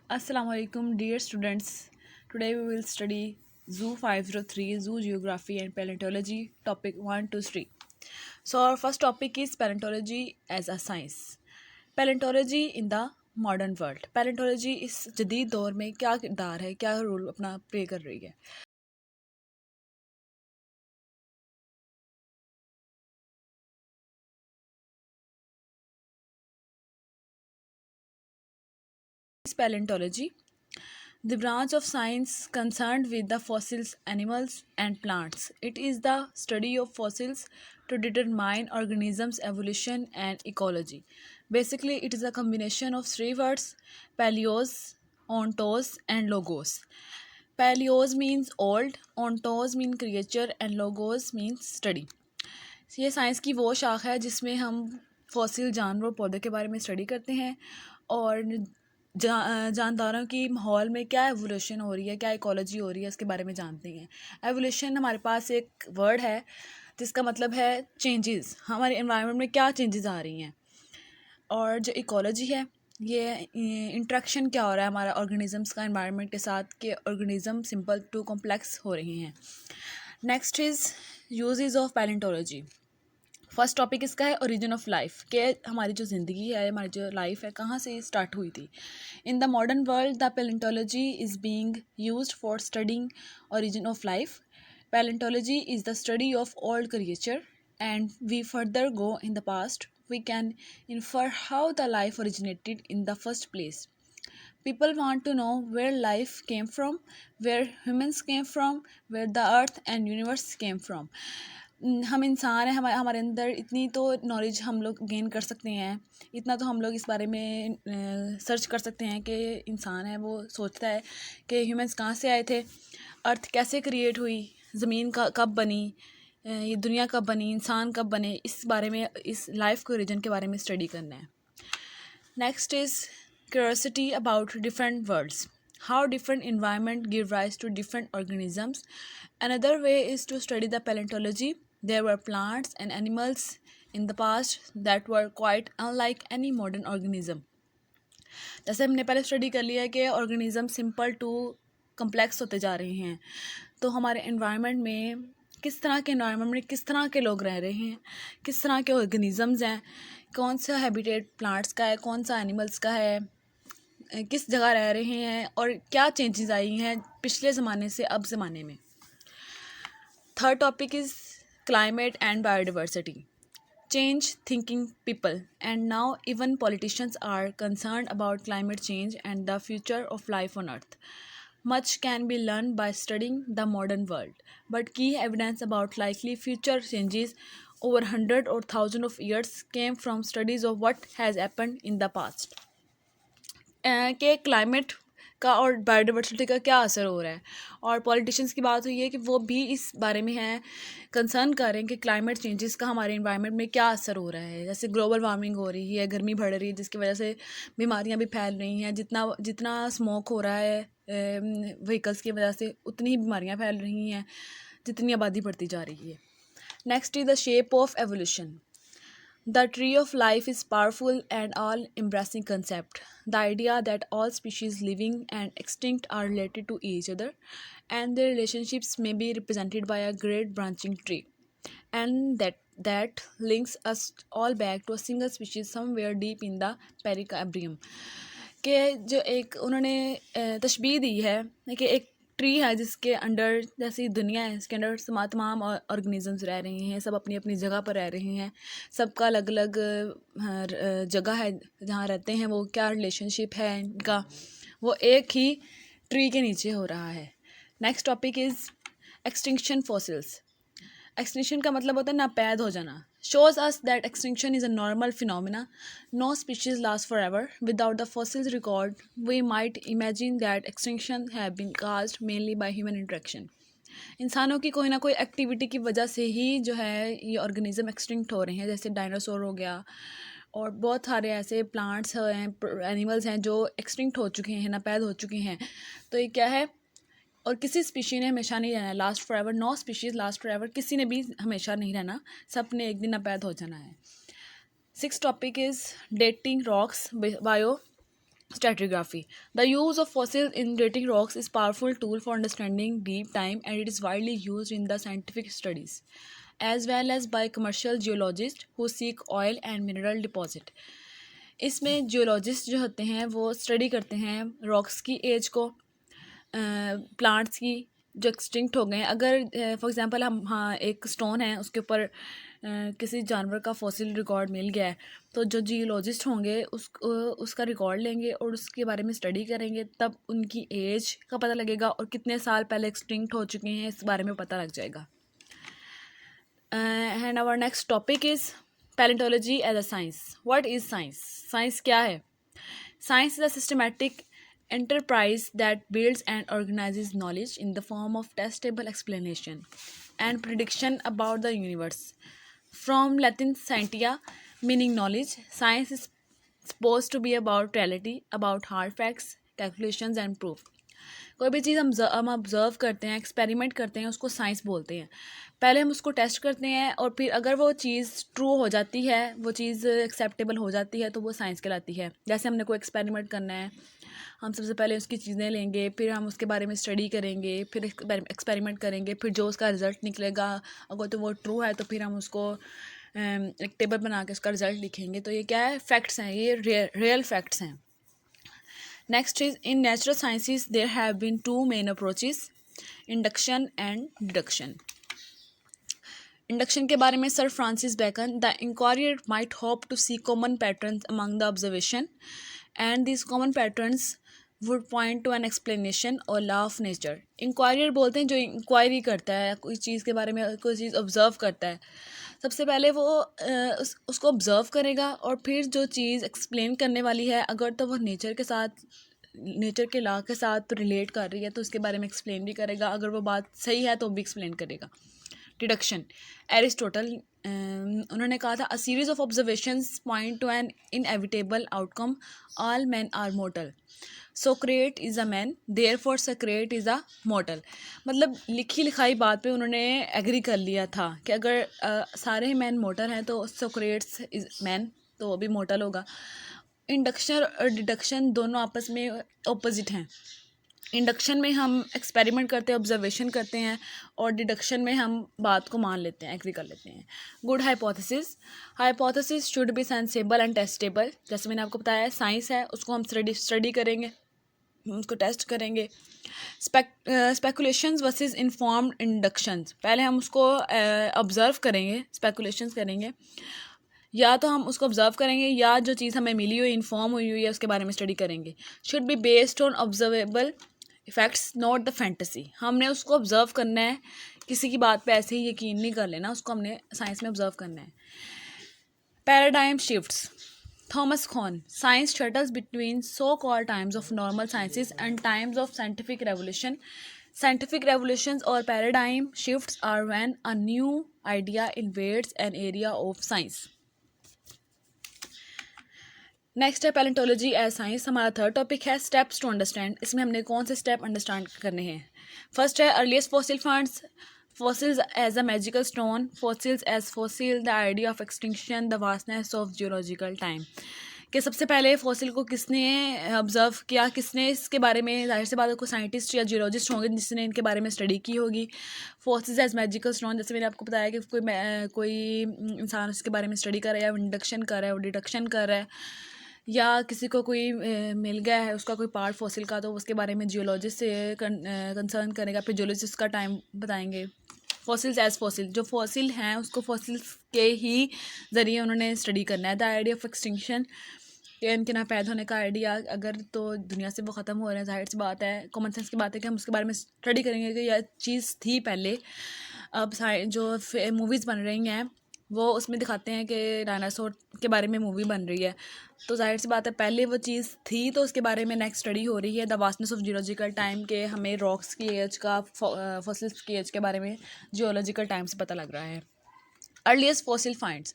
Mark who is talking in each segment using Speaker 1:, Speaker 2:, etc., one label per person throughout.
Speaker 1: Assalamu alaikum, dear students. Today we will study Zoo 503, Zoo Geography and Paleontology, topic 1 to 3. So, our first topic is paleontology as a science. Paleontology in the modern world. Paleontology इस जदीद दौर में क्या किरदार है, क्या role अपना play कर रही है. Paleontology, the branch of science concerned with the fossils, animals, and plants. It is the study of fossils to determine organisms' evolution and ecology. Basically, it is a combination of three words: paleos, ontos, and logos. Paleos means old, ontos mean creature, and logos means study. ये science की वो शाख है जिसमें हम fossil जानवर पौधों के बारे में स्टडी करते हैं और जानदारों की माहौल में क्या एवोल्यूशन हो रही है, क्या इकोलॉजी हो रही है, इसके बारे में जानते हैं. एवोल्यूशन हमारे पास एक वर्ड है जिसका मतलब है चेंजेस. हमारे एनवायरनमेंट में क्या चेंजेस आ रही हैं. और जो इकोलॉजी है ये इंट्रैक्शन क्या हो रहा है हमारा ऑर्गेनिजम्स का एनवायरनमेंट के साथ कि ऑर्गेनिज्म सिंपल टू कॉम्प्लेक्स हो रही हैं. Next is uses of palaeontology. First topic इसका है ओरिजिन ऑफ लाइफ, कि हमारी जो ज़िंदगी है, हमारी जो लाइफ है, कहाँ से स्टार्ट हुई थी. In the modern world the palaeontology is being used for studying origin of life. Palaeontology is the study of old creature and we further go in the past we can infer how the life originated in the first place. People want to know where life came from, where humans came from, where the earth and universe came from. हम इंसान हैं, हमारे अंदर इतनी तो knowledge हम लोग gain कर सकते हैं, इतना तो हम लोग इस बारे में सर्च कर सकते हैं कि इंसान है वो सोचता है कि ह्यूमंस कहाँ से आए थे, अर्थ कैसे क्रिएट हुई, ज़मीन का कब बनी, ये दुनिया कब बनी, इंसान कब बने, इस बारे में, इस लाइफ के ओरिजिन के बारे में स्टडी करना है. Next is curiosity about different worlds. How different environment give rise to different organisms. Another way is to study the paleontology. There were plants and animals in the past that were quite unlike any modern organism. जैसे हमने पहले study कर लिया है कि organism simple to complex होते जा रहे हैं, तो हमारे एनवायरनमेंट में किस तरह के एनवायरनमेंट में किस तरह के लोग रह रहे हैं, किस तरह के ऑर्गेनिजम्स हैं, कौन सा हैबिटेट प्लांट्स का है, कौन सा एनिमल्स का है, किस जगह रह रहे हैं और क्या चेंजेस आई हैं पिछले ज़माने से अब ज़माने में. Third topic is climate and biodiversity. Change thinking people, and now even politicians are concerned about climate change and the future of life on earth. Much can be learned by studying the modern world, but key evidence about likely future changes over 100 or 1000 of years came from studies of what has happened in the past. कि climate का और biodiversity का क्या असर हो रहा है, और पॉलिटिशियंस की बात हुई है कि वो भी इस बारे में हैं, कंसर्न कर रहे हैं कि क्लाइमेट चेंजेस का हमारे इन्वायरमेंट में क्या असर हो रहा है. जैसे ग्लोबल वार्मिंग हो रही है, गर्मी बढ़ रही है, जिसकी वजह से बीमारियां भी फैल रही हैं. जितना जितना स्मोक हो रहा है व्हीकल्स की वजह से, उतनी ही बीमारियाँ फैल रही हैं जितनी आबादी बढ़ती जा रही है. Next is the shape of evolution. The tree of life is powerful and all-embracing concept. The idea that all species living and extinct are related to each other, and their relationships may be represented by a great branching tree, and that links us all back to a single species somewhere deep in the Pericardium. के जो एक उन्होंने तशबीह दी है कि एक tree है जिसके under जैसी दुनिया है, इसके अंडर तमाम ऑर्गेनिजम्स रह रहे हैं, सब अपनी अपनी जगह पर रह रहे हैं, सबका अलग अलग जगह है जहाँ रहते हैं, वो क्या रिलेशनशिप है इनका, वो एक ही ट्री के नीचे हो रहा है. Next topic is extinction fossils. Extinction का मतलब होता है नापैद हो जाना. Shows us that extinction is a normal phenomena. No species lasts forever. Without the fossils record, we might imagine that extinction have been caused mainly by human interaction. इंसानों की कोई ना कोई एक्टिविटी की वजह से ही जो है ये ऑर्गेनिज्म एक्सटिंक्ट हो रहे हैं. जैसे डायनासोर हो गया और बहुत सारे ऐसे प्लांट्स हैं, एनिमल्स हैं जो एक्सटिंक्ट हो चुके हैं, नापैद हो चुके हैं. तो ये क्या है, और किसी स्पीशी ने हमेशा नहीं रहना, last for ever. No species last for ever, किसी ने भी हमेशा नहीं रहना, सब ने एक दिन नापैद हो जाना है. Six topic is dating rocks bio Stratigraphy. The use of fossils in dating rocks is powerful tool for understanding deep time, and it is widely used in the scientific studies as well as by commercial geologists who seek oil and mineral deposit. इसमें geologist जो होते हैं वो study करते हैं rocks की as को, plants की जो एक्सटिंक्ट हो गए हैं। अगर फॉर एग्जांपल हम हाँ एक स्टोन है उसके ऊपर किसी जानवर का फॉसिल रिकॉर्ड मिल गया है, तो जो जियोलॉजिस्ट होंगे उसका रिकॉर्ड लेंगे और उसके बारे में स्टडी करेंगे, तब उनकी एज का पता लगेगा और कितने साल पहले एक्सटिंक्ट हो चुके हैं इस बारे में पता लग जाएगा। And our next topic is palaeontology as a science. What is science? Science क्या है? Science is a systematic enterprise that builds and organizes knowledge in the form of testable explanation and prediction about the universe. From Latin scientia, meaning knowledge, science is supposed to be about reality, about hard facts, calculations and proof. कोई भी चीज़ हम observe करते हैं, experiment करते हैं, उसको science बोलते हैं। पहले हम उसको टेस्ट करते हैं और फिर अगर वो चीज़ ट्रू हो जाती है, वो चीज़ एक्सेप्टेबल हो जाती है, तो वो साइंस कहलाती है। जैसे हमने कोई एक्सपेरिमेंट करना है, हम सबसे पहले उसकी चीज़ें लेंगे, फिर हम उसके बारे में स्टडी करेंगे, फिर एक्सपेरिमेंट करेंगे, फिर जो उसका रिज़ल्ट निकलेगा अगर तो वो ट्रू है तो फिर हम उसको एक टेबल बना के उसका रिज़ल्ट लिखेंगे। तो ये क्या है? फैक्ट्स हैं, ये रियल फैक्ट्स हैं। Next is in natural sciences there have been two main approaches, induction and deduction. Induction के बारे में sir Francis Bacon, the inquirer might hope to see common patterns among the observation and this common patterns would point to an explanation or law of nature. Inquirer बोलते हैं जो inquiry करता है, कोई चीज़ के बारे में कोई चीज़ ऑब्ज़र्व करता है। सबसे पहले वो उसको ऑब्ज़र्व करेगा और फिर जो चीज़ एक्सप्लेन करने वाली है, अगर तो वो नेचर के साथ, नेचर के लॉ के साथ रिलेट कर रही है तो उसके बारे में एक्सप्लेन भी करेगा, अगर वो बात सही है तो भी एक्सप्लेन करेगा। डिडक्शन, एरिस्टोटल उन्होंने कहा था a series of observations point to an inevitable outcome, all man are mortal, Socrates is a man therefore Socrates is a mortal. मतलब लिखी लिखाई बात पे उन्होंने एग्री कर लिया था कि अगर सारे ही मैन मोर्टल हैं तो सोक्रेट्स इज़ मैन, तो वो भी मोर्टल होगा। इंडक्शन और डिडक्शन दोनों आपस में ऑपोजिट हैं। इंडक्शन में हम एक्सपेरिमेंट करते हैं, ऑब्जर्वेशन करते हैं, और डिडक्शन में हम बात को मान लेते हैं, एग्री कर लेते हैं। Good hypothesis, hypothesis should be sensible and testable. जैसे मैंने आपको बताया साइंस है, उसको हम स्टडी करेंगे, उसको टेस्ट करेंगे। स्पेकुलेशंस वर्सेस इन्फॉर्म्ड इंडक्शंस, पहले हम उसको ऑब्ज़र्व करेंगे, स्पेकुलेशंस करेंगे, या तो हम उसको ऑब्ज़र्व करेंगे या जो चीज़ हमें मिली हुई, इन्फॉर्म हुई हुई है, उसके बारे में स्टडी करेंगे। Should be based on observable effects not the fantasy. हमने उसको ऑब्ज़र्व करना है, किसी की बात पे ऐसे ही यकीन नहीं कर लेना, उसको हमने साइंस में ऑब्ज़र्व करना है। Paradigm shifts, Thomas Kuhn, science shuttles between so called times of normal sciences and times of scientific revolution. Scientific revolutions or paradigm shifts are when a new idea invades an area of science. Next है palaeontology as science. हमारा third topic है steps to understand. इसमें हमने कौन से step understand करने हैं? First है earliest fossil funds, fossils as a magical stone, fossils as fossil, the idea of extinction, the vastness of geological time। कि सबसे पहले फॉसिल को किसने ऑब्ज़र्व किया, किसने इसके बारे में, जाहिर सी बात है कोई साइंटिस्ट या जियोलॉजिस्ट होंगे जिसने इनके बारे में स्टडी की होगी। फॉसिल्स एज मैजिकल स्टोन, जैसे मैंने आपको बताया कि कोई इंसान उसके बारे में स्टडी कर रहा है, या इंडक्शन कर रहा है, वो डिडक्शन कर रहा है, या किसी को कोई मिल गया है उसका कोई पार्ट फॉसिल का, तो उसके बारे में जियोलॉजिस्ट से कंसर्न करेगा, फिर जियोलॉजिस्ट का टाइम बताएंगे। फॉसिल्स एज फॉसिल, जो फॉसिल हैं उसको फॉसिल्स के ही ज़रिए उन्होंने स्टडी करना है। द आइडिया ऑफ एक्सटिंक्शन, कि इनके ना पैदा होने का आइडिया, अगर तो दुनिया से वो ख़त्म हो रहे हैं, जाहिर सी बात है, कॉमन सेंस की बात है कि हम उसके बारे में स्टडी करेंगे कि यह चीज़ थी पहले। अब जो मूवीज़ बन रही हैं वो उसमें दिखाते हैं कि डायनासोर के बारे में मूवी बन रही है, तो जाहिर सी बात है पहले वो चीज़ थी, तो उसके बारे में नेक्स्ट स्टडी हो रही है। The vastness of geological time, के हमें रॉक्स की एज का, फॉसिल्स की एज के बारे में जियोलॉजिकल टाइम से पता लग रहा है। Earliest fossil finds,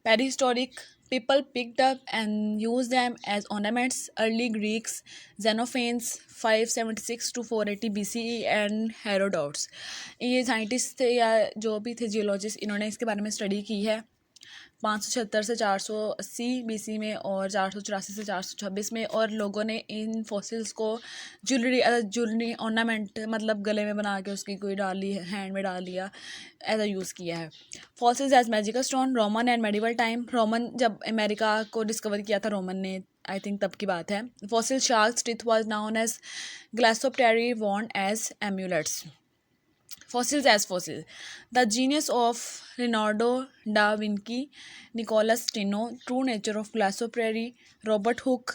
Speaker 1: prehistoric, people picked up and used them as ornaments. Early Greeks, Xenophanes 576 to 480 BCE and Herodotus, ये साइंटिस्ट थे या जो भी थे जियोलॉजिस्ट, इन्होंने इसके बारे में स्टडी की है। 576 से 480 BC में और 484 से 426 में, और लोगों ने इन फॉसिल्स को ज्वेलरी ऑर्नामेंट मतलब गले में बना के उसकी कोई डाल ली, हैंड में डाल लिया, ऐसा यूज़ किया है। Fossils as magical stone, Roman and medieval time, Roman जब अमेरिका को डिस्कवर किया था रोमन ने, आई थिंक तब की बात है। Fossil sharks teeth was known as glossopetrae worn as amulets. Fossils as fossil. The genius of Leonardo da Vinci, Nicolas Steno, True Nature of Glassoptery, Robert Hooke,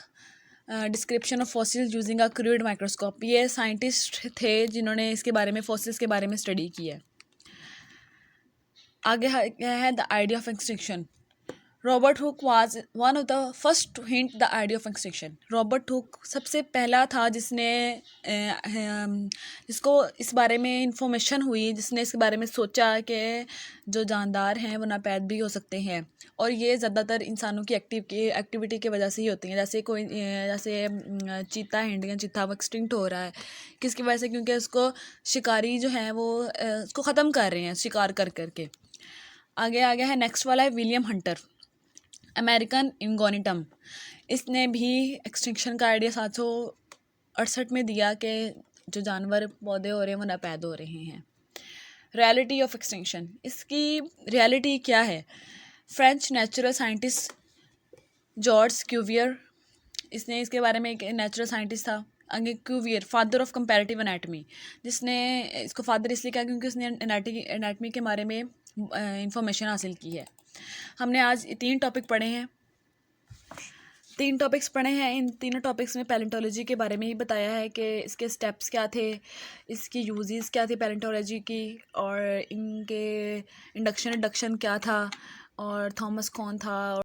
Speaker 1: description of fossils using a crude microscope. ये scientist थे जिन्होंने इसके बारे में, fossils के बारे में study की है। आगे है the idea of extinction. Robert Hooke was one of the first to hint the idea of extinction. Robert Hooke सबसे पहला था जिसको इस बारे में इंफॉर्मेशन हुई, जिसने इसके बारे में सोचा कि जो जानदार हैं वो नापैद भी हो सकते हैं, और ये ज़्यादातर इंसानों की एक्टिविटी की वजह से ही होती हैं। जैसे चीता है, इंडियन चीता, वो एक्सटिंक्ट हो रहा है, किसकी वजह से? क्योंकि उसको शिकारी जो हैं वो उसको ख़त्म कर रहे हैं शिकार कर करके। आगे है नेक्स्ट वाला है विलियम हंटर, अमेरिकन इंगोनिटम। इसने भी एक्सटिंक्शन का आइडिया 768 में दिया कि जो जानवर पौधे हो रहे हैं वो नापैद हो रहे हैं। रियलिटी ऑफ एक्सटिंक्शन, इसकी रियलिटी क्या है? French natural scientist George Cuvier, इसने इसके बारे में, एक नेचुरल साइंटिस्ट था। आगे Cuvier, father of comparative anatomy, जिसने इसको फादर इसलिए कहा क्योंकि उसने एनाटमी के बारे में इंफॉर्मेशन हासिल की है। हमने आज 3 टॉपिक पढ़े हैं, 3 टॉपिक्स पढ़े हैं। इन तीनों टॉपिक्स में पैलेंटोलॉजी के बारे में ही बताया है कि इसके स्टेप्स क्या थे, इसकी यूजेस क्या थी पैलेंटोलॉजी की, और इनके इंडक्शन क्या था, और थॉमस कौन था, और